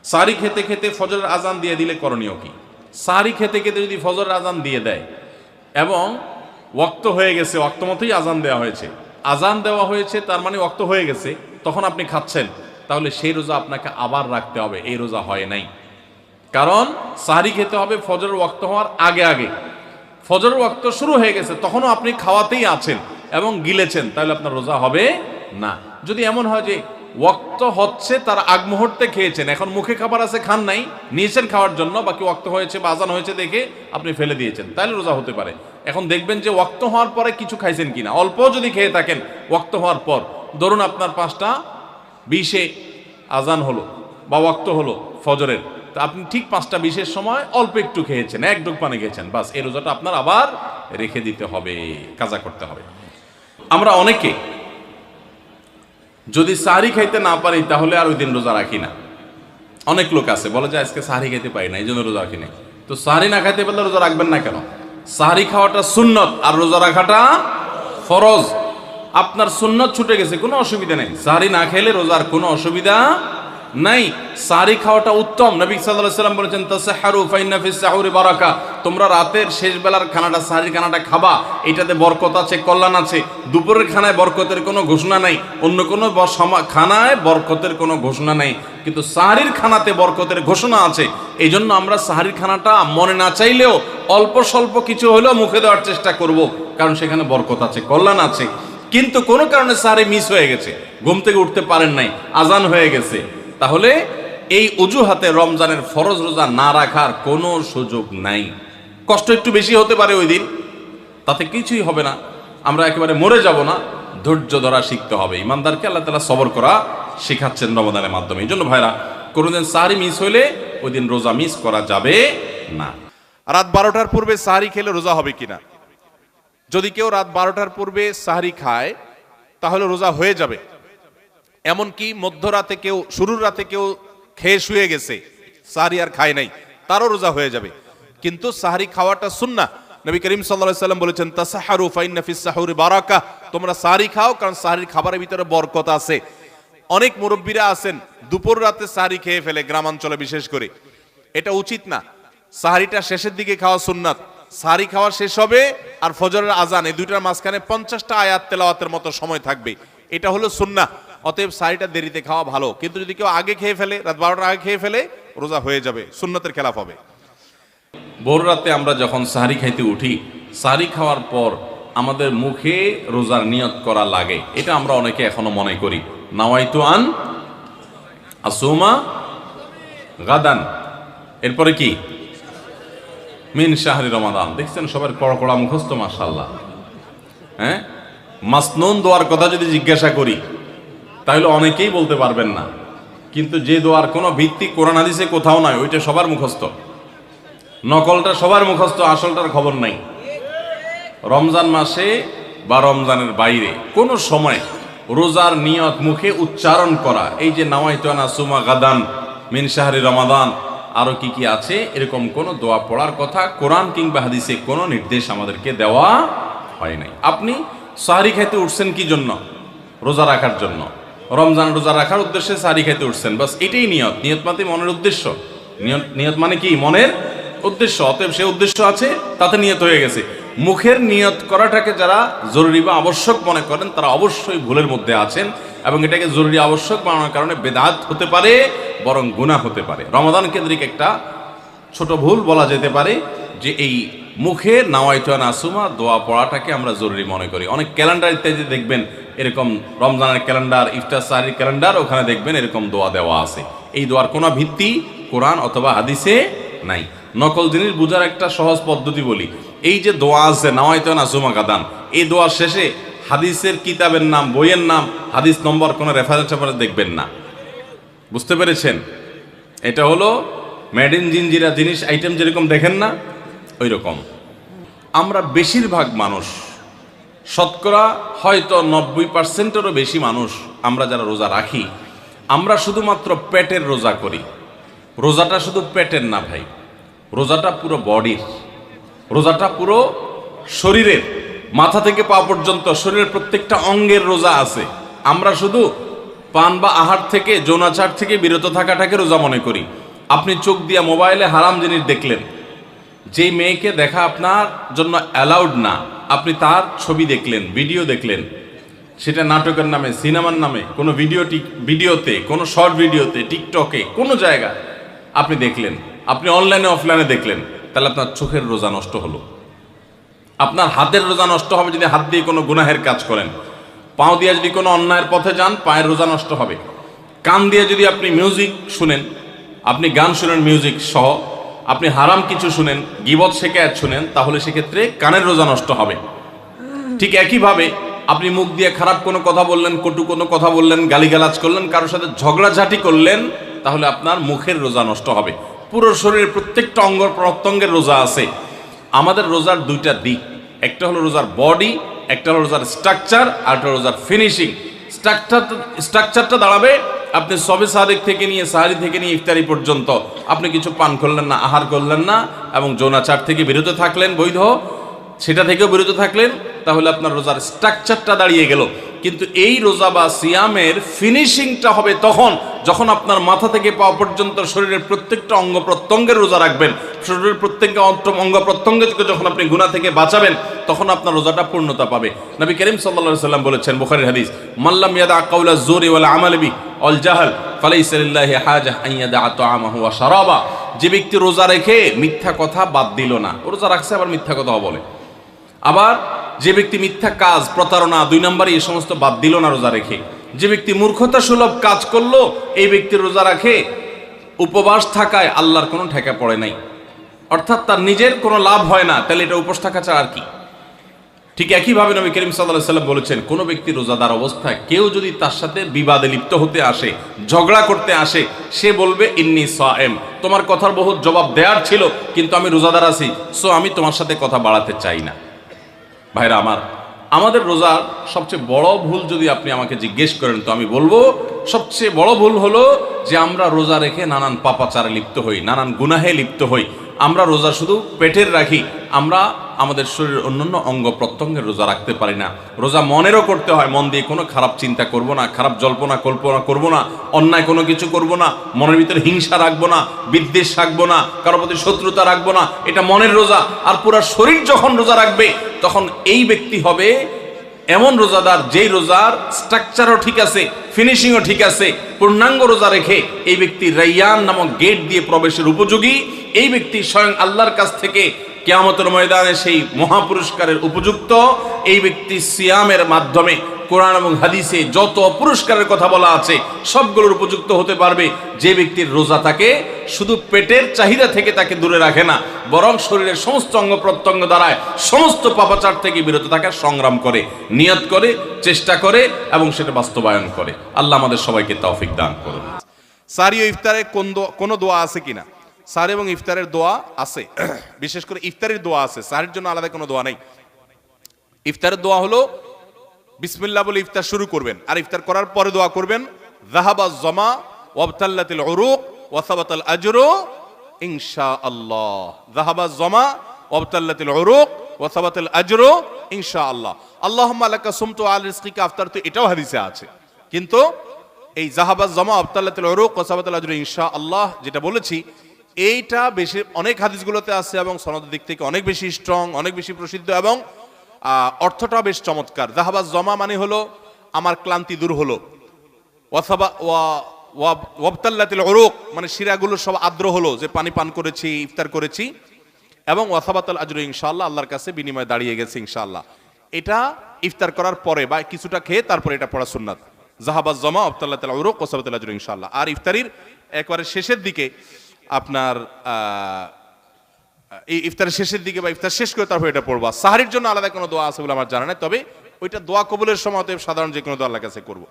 সাহারি খেতে খেতে ফজরের আজান দিয়ে দিলে করণীয় কি? সাহারি খেতে খেতে যদি ফজরের আজান দিয়ে দেয় এবং ওয়াক্ত হয়ে গেছে, ওয়াক্ত মতোই আজান দেওয়া হয়েছে, আজান দেওয়া হয়েছে তার মানে ওয়াক্ত হয়ে গেছে, তখন আপনি খাচ্ছেন, তাহলে সেই রোজা আপনাকে আবার রাখতে হবে, এই রোজা হয় নাই। কারণ সাহারি খেতে হবে ফজরের ওয়াক্ত হওয়ার আগে আগে। ফজরের ওয়াক্ত শুরু হয়ে গেছে, তখনও আপনি খাওয়াতেই আছেন এবং গিলেছেন, তাহলে আপনার রোজা হবে না। যদি এমন হয় যে ওয়াক্ত হচ্ছে তার আগ মুহূর্তে খেয়েছেন, এখন মুখে খাবার আছে, খান নাই, নিয়েছেন খাওয়ার জন্য, বাকি ওয়াক্ত হয়েছে বা আজান হয়েছে দেখে আপনি ফেলে দিয়েছেন, তাহলে রোজা হতে পারে। এখন দেখবেন যে ওয়াক্ত হওয়ার পরে কিছু খাইছেন কিনা, অল্প যদি খেয়ে থাকেন ওয়াক্ত হওয়ার পর, ধরুন আপনার 5:20 আজান হলো বা ওয়াক্ত হলো ফজরের, তা আপনি ঠিক 5:20 সময় অল্প একটু খেয়েছেন, এক ডুব পানি খেয়েছেন, বাস এই রোজাটা আপনার আবার রেখে দিতে হবে, কাজা করতে হবে। আমরা অনেকে যদি সাহারি খাইতে না পারি তাহলে আর ওই দিন রোজা রাখি না। অনেক লোক আছে বলে যে আজকে সাহারি খাইতে পারি না, এই জন্য রোজা রাখি না। তো সাহারি না খাইতে পারলে রোজা রাখবেন না কেন? সাহারি খাওয়াটা সুন্নত আর রোজা রাখাটা ফরজ। আপনার সুন্নত ছুটে গেছে, কোনো অসুবিধা নেই, সাহারি না খেলে রোজার কোনো অসুবিধা নাই। সাহারি খাওয়াটা উত্তম। নবী সাল্লাল্লাহু আলাইহি ওয়াসাল্লাম বলেছেন তাসাহহারু ফাইন্না ফিস সাহুরি বারাকা, তোমরা রাতের শেষ বেলার খানাটা, সাহারির খানাটা খাবা, এটাতে বরকত আছে, কল্যাণ আছে। দুপুরের খানায় বরকতের কোনো ঘোষণা নাই, অন্য কোনো খানায় বরকতের কোনো ঘোষণা নাই, কিন্তু সাহারির খানাতে বরকতের ঘোষণা আছে। এই জন্য আমরা সাহারির খানাটা মনে না চাইলেও অল্প স্বল্প কিছু হলেও মুখে দেওয়ার চেষ্টা করব, কারণ সেখানে বরকত আছে, কল্যাণ আছে। কিন্তু কোনো কারণে সাহারি মিস হয়ে গেছে, ঘুম থেকে উঠতে পারেন নাই, আজান হয়ে গেছে, তাহলে এই অজুহাতে রমজানের ফরজ রোজা না রাখার কোনো সুযোগ নাই। কষ্ট একটু বেশি হতে পারে ওই দিন, তাতে কিছুই হবে না, আমরা একেবারে মরে যাব না। ধৈর্য ধরা শিখতে হবে। ইমানদারকে আল্লাহ তাআলা সবর করা শেখাচ্ছেন রমজানের মাধ্যমে। এই জন্য ভাইরা, কোনোদিন সাহারি মিস হইলে ওই দিন রোজা মিস করা যাবে না। রাত 12টার পূর্বে সাহারি খেলে রোজা হবে কিনা? যদি কেউ রাত 12টার পূর্বে সাহারি খায় তাহলে রোজা হয়ে যাবে। এমনকি মধ্যরাতে কেউ, শুরুর রাতে কেউ খেয়ে শুয়ে গেছে, সাহারি আর খায় নাই, তারও রোজা হয়ে যাবে। কিন্তু সাহারি খাওয়াটা সুন্নাহ। নবী করিম সাল্লাল্লাহু আলাইহি ওয়াসাল্লাম বলেছেন তাসাহহারু ফাইন্না ফিস সাহুরি বারাকা, তোমরা সাহারি খাও, কারণ সাহারির খাবারের ভিতরে বরকত আছে। অনেক মুরব্বীরা আছেন দুপুর রাতে সাহারি খেয়ে ফেলে, গ্রামাঞ্চলে বিশেষ করে। এটা উচিত না। সাহারিটা শেষের দিকে খাওয়া সুন্নাত। সাহারি খাওয়া শেষ হবে আর ফজরের আজান, এই দুইটার মাঝখানে 50টা আয়াত তেলাওয়াতের মতো সময় থাকবে, এটা হলো সুন্নাহ। অতএব সাহারিটা দেরিতে খাওয়া ভালো। কিন্তু যদি কেউ আগে খেয়ে ফেলে, রাত 12টার আগে খেয়ে ফেলে, রোজা হয়ে যাবে, সুন্নতের খেলাফ হবে। ভোর রাতে আমরা যখন সাহারি খাইতে উঠি, সাহারি খাওয়ার পর আমাদের মুখে রোজার নিয়ত করা লাগে। এটা আমরা অনেকে এখনো মনে করি, নাওয়াইতু আন আসুমা গাদান, এরপরে কি মিন শাহরি রমাদান। দেখছেন সবার কড়া কড়া মুখস্থ, মাশাআল্লাহ। হ্যাঁ, মাসনুন দোয়ার কথা যদি জিজ্ঞাসা করি তাহলে অনেকেই বলতে পারবেন না, কিন্তু যে দোয়ার কোনো ভিত্তি কোরআন হাদিসে কোথাও নাই, ওইটা সবার মুখস্থ। নকলটা সবার মুখস্থ, আসলটার খবর নাই। রমজান মাসে বা রমজানের বাইরে কোনো সময় রোজার নিয়ত মুখে উচ্চারণ করা, এই যে নাওয়াইতু আন আসুমা গাদান মিন শাহরি রমাদান, আরো কি কি আছে, এরকম কোনো দোয়া পড়ার কথা কোরআন কিংবা হাদিসে কোনো নির্দেশ আমাদেরকে দেওয়া হয় নাই। আপনি সাহারি খাইতে উঠছেন কি জন্য? রোজা রাখার জন্য। রমজান রোজা রাখার উদ্দেশ্যে সাহারি খাইতে উঠছেন, বাস এটাই নিয়ত। নিয়ত মানে মনের উদ্দেশ্য। নিয়ত মানে কি? মনের উদ্দেশ্য। অতএব সে উদ্দেশ্য আছে, তাতে নিয়ত হয়ে গেছে। মুখের নিয়ত করাটাকে যারা জরুরি বা আবশ্যক মনে করেন তারা অবশ্যই ভুলের মধ্যে আছেন, এবং এটাকে জরুরি আবশ্যক বানানোর কারণে বেদাত হতে পারে, বরং গুনাহ হতে পারে। রমাদান কেন্দ্রিক একটা ছোট ভুল বলা যেতে পারে যে এই মুখে নাওয়াইতু আন আসুমা দোয়া পড়াটাকে আমরা জরুরি মনে করি। অনেক ক্যালেন্ডার ইত্যাদি দেখবেন এরকম, রমজানের ক্যালেন্ডার, ইফতার সাহারির ক্যালেন্ডার, ওখানে দেখবেন এরকম দোয়া দেওয়া আছে। এই দোয়ার কোনো ভিত্তি কোরআন অথবা হাদিসে নাই। নকল জিনিস বোঝার একটা সহজ পদ্ধতি বলি, এই যে দোয়া আছে নাওয়াইতু আন আসুমা গাদান, এই দোয়ার শেষে হাদিসের কিতাবের নাম, বইয়ের নাম, হাদিস নম্বর, কোনো রেফারেন্স দেখবেন না। বুঝতে পেরেছেন? এটা হলো মেড ইন জিনজিরা জিনিস আইটেম যেরকম দেখেন না, ওই রকম। আমরা বেশিরভাগ মানুষ, শতকরা হয়তো 90%-এরও বেশি মানুষ, আমরা যারা রোজা রাখি, আমরা শুধুমাত্র পেটের রোজা করি। রোজাটা শুধু পেটের না ভাই, রোজাটা পুরো বডির, রোজাটা পুরো শরীরের, মাথা থেকে পা পর্যন্ত শরীরের প্রত্যেকটা অঙ্গের রোজা আছে। আমরা শুধু পান বা আহার থেকে, যৌনাচার থেকে বিরত থাকাটাকে রোজা মনে করি। আপনি চোখ দিয়ে মোবাইলে হারাম জিনিস দেখলেন, যেই মেয়েকে দেখা আপনার জন্য অ্যালাউড না, আপনি তার ছবি দেখলেন, ভিডিও দেখলেন, সেটা নাটকের নামে, সিনেমার নামে, কোনো ভিডিওতে, কোনো শর্ট ভিডিওতে, টিকটকে, কোনো জায়গায় আপনি দেখলেন, আপনি অনলাইনে অফলাইনে দেখলেন, তাহলে আপনার চোখের রোজা নষ্ট হলো। আপনার হাতের রোজা নষ্ট হবে যদি হাত দিয়ে কোনো গুনাহের কাজ করেন। পাও দিয়ে যদি কোনো অন্যায়ের পথে যান, পায়ের রোজা নষ্ট হবে। কান দিয়ে যদি আপনি মিউজিক শুনেন, আপনি গান শুনেন মিউজিক সহ, আপনি হারাম কিছু শুনেন, গীবত শিকায়াত শুনেন, তাহলে সেক্ষেত্রে কানের রোজা নষ্ট হবে। ঠিক একইভাবে আপনি মুখ দিয়ে খারাপ কোনো কথা বললেন, কটু কোনো কথা বললেন, গালিগালাজ করলেন, কারোর সাথে ঝগড়াঝাটি করলেন, তাহলে আপনার মুখের রোজা নষ্ট হবে। পুরো শরীরের প্রত্যেকটা অঙ্গ প্রত্যঙ্গের রোজা আছে। আমাদের রোজার দুইটা দিক, একটা হলো রোজার বডি, একটা হলো রোজার স্ট্রাকচার, আর একটা রোজার ফিনিশিং। স্ট্রাকচারটা দাঁড়াবে আপনি সবে সাদেক থেকে নিয়ে, সাহারি থেকে নিয়ে ইফতারি পর্যন্ত আপনি কিছু পান করলেন না, আহার করলেন না, এবং যৌনাচার থেকে বিরত থাকলেন, বৈধ সেটা থেকেও বিরত থাকলেন, তাহলে আপনার রোজার স্ট্রাকচারটা দাঁড়িয়ে গেল। কিন্তু এই রোজা বা সিয়ামের ফিনিশিংটা হবে তখন যখন আপনার মাথা থেকে পাওয়া পর্যন্ত শরীরের প্রত্যেকটা অঙ্গ প্রত্যঙ্গের রোজা রাখবেন। শরীরের প্রত্যেকটা অঙ্গ প্রত্যঙ্গকে যখন আপনি গুনাহ থেকে বাঁচাবেন, তখন আপনার রোজাটা পূর্ণতা পাবে। নবী করিম সাল্লাল্লাহু আলাইহি সাল্লাম বলেছেন, বুখারীর হাদিস, মাল্লাম ইয়াদা কাওলা যুরি ওয়াল আমাল বি ওয়াল জাহল ফালাইসা লিল্লাহি হাজা আন ইয়াদা তাআমাহু ওয়া শারাবা। যে ব্যক্তি রোজা রেখে মিথ্যা কথা বাদ দিল না, রোজা রাখছে আবার মিথ্যা কথা বলে, আবার যে ব্যক্তি মিথ্যা কাজ, প্রতারণা, 2 নম্বরে এই সমস্ত বাদ দিল না রোজা রেখে, যে ব্যক্তি মূর্খতা সুলভ কাজ করলো, এই ব্যক্তি রোজা রাখে উপবাস থাকায় আল্লাহর কোনো ঠেকা পড়ে নাই, অর্থাৎ তার নিজের কোনো লাভ হয় না, তাহলে এটা উপোস থাকা ছাড়া আর কি। ঠিক একইভাবে নবী করিম সাল্লাল্লাহু আলাইহি সাল্লাম বলেছেন, কোনো ব্যক্তি রোজাদার অবস্থায় কেউ যদি তার সাথে বিবাদে লিপ্ত হতে আসে, ঝগড়া করতে আসে, সে বলবে ইন্নী সায়েম, তোমার কথার বহুত জবাব দেওয়ার ছিল, কিন্তু আমি রোজাদার আছি, সো আমি তোমার সাথে কথা বাড়াতে চাই না। ভাইরা আমার, আমাদের রোজার সবচেয়ে বড় ভুল যদি আপনি আমাকে জিজ্ঞেস করেন, তো আমি বলবো সবচেয়ে বড় ভুল হলো যে আমরা রোজা রেখে নানান পাপাচারে লিপ্ত হই, নানান গুনাহে লিপ্ত হই। আমরা রোজা শুধু পেটের রাখি, আমরা আমাদের শরীরের অন্যান্য অঙ্গ প্রত্যঙ্গের রোজা রাখতে পারি না। রোজা মনেরও করতে হয়, মন দিয়ে কোনো খারাপ চিন্তা করব না, খারাপ জল্পনা কল্পনা করব না, অন্যায় কোনো কিছু করব না, মনের ভিতরে হিংসা রাখবো না, বিদ্বেষ রাখবো না, কারোর প্রতি শত্রুতা রাখবো না, এটা মনের রোজা। আর পুরো শরীর যখন রোজা রাখবে, তখন এই ব্যক্তি হবে এমন রোজাদার যেই রোজার স্ট্রাকচারও ঠিক আছে, ফিনিশিংও ঠিক আছে, পূর্ণাঙ্গ রোজা রেখে এই ব্যক্তি রাইয়ান নামক গেট দিয়ে প্রবেশের উপযোগী। এই ব্যক্তি স্বয়ং আল্লাহর কাছ থেকে কিয়ামতের ময়দানে সেই মহাপুরস্কারের উপযুক্ত। এই ব্যক্তি সিয়ামের মাধ্যমে কোরআন এবং হাদিসে যত পুরস্কারের কথা বলা আছে সবগুলোর উপযুক্ত হতে পারবে। যে ব্যক্তির রোজা তাকে শুধু পেটের চাহিদা থেকে তাকে দূরে রাখে না, বরং শরীরের সমস্ত অঙ্গ প্রত্যঙ্গ দ্বারায় সমস্ত পাপাচার থেকে বিরত থাকার সংগ্রাম করে, নিয়ত করে, চেষ্টা করে এবং সেটা বাস্তবায়ন করে। আল্লাহ আমাদের সবাইকে তৌফিক দান করুন। সারি ও ইফতারে কোনো দোয়া আছে কিনা? সারি এবং ইফতারের দোয়া আছে, বিশেষ করে ইফতারের দোয়া আছে, সারির জন্য আলাদা কোনো দোয়া নেই। ইফতারের দোয়া হলো বিসমিল্লাহ বলে ইফতার শুরু করবেন, আর ইফতার করার পরে দোয়া করবেন, যাহাবাজ জামা ওয়াবতাল্লাতিল উরুক ওয়া সাবাতাল আজরু ইনশাআল্লাহ। যাহাবাজ জামা ওয়াবতাল্লাতিল উরুক ওয়া সাবাতাল আজরু ইনশাআল্লাহ। আল্লাহুম্মা লাকা সুমতু আল রিজকিকা আফতারতু, এটাও হাদিসে আছে, কিন্তু এই যাহাবাজ জামা ওয়াবতাল্লাতিল উরুক ওয়া সাবাতাল আজরু ইনশাআল্লাহ যেটা বলেছি, এইটা বেশি অনেক হাদিসগুলোতে আছে এবং সনদের দিক থেকে অনেক বেশি স্ট্রং, অনেক বেশি প্রসিদ্ধ এবং অর্থটা বেশ চমৎকার। যাহাবাজ জমা মানে হলো আমার ক্লান্তি দূর হলো, ওয়াবতাল্লাতিল উরুক মানে শিরাগুলো সব আর্দ্র হলো, যে পানি পান করেছি, ইফতার করেছি, এবং ওয়াসাবাতাল আজরু ইনশাআল্লাহ, আল্লাহর কাছে বিনিময় দাঁড়িয়ে গেছে ইনশাআল্লাহ। এটা ইফতার করার পরে বা কিছুটা খেয়ে তারপরে এটা পড়া সুন্নাত। যাহাবাজ জমা ওয়াবতাল্লাতিল উরুক ওয়াসাবাতাল আজরু ইনশাআল্লাহ। আর ইফতারির একবারে শেষের দিকে আপনার এই ইফতারের শেষের দিকে বা ইফতার শেষ করে তারপর এটা পড়বা। সাহারির জন্য আলাদা কোনো দোয়া আছে বলে আমার জানা নাই, তবে ওইটা দোয়া কবুলের সময় সাধারণ যে কোনো দোয়া আল্লাহর কাছে করবো।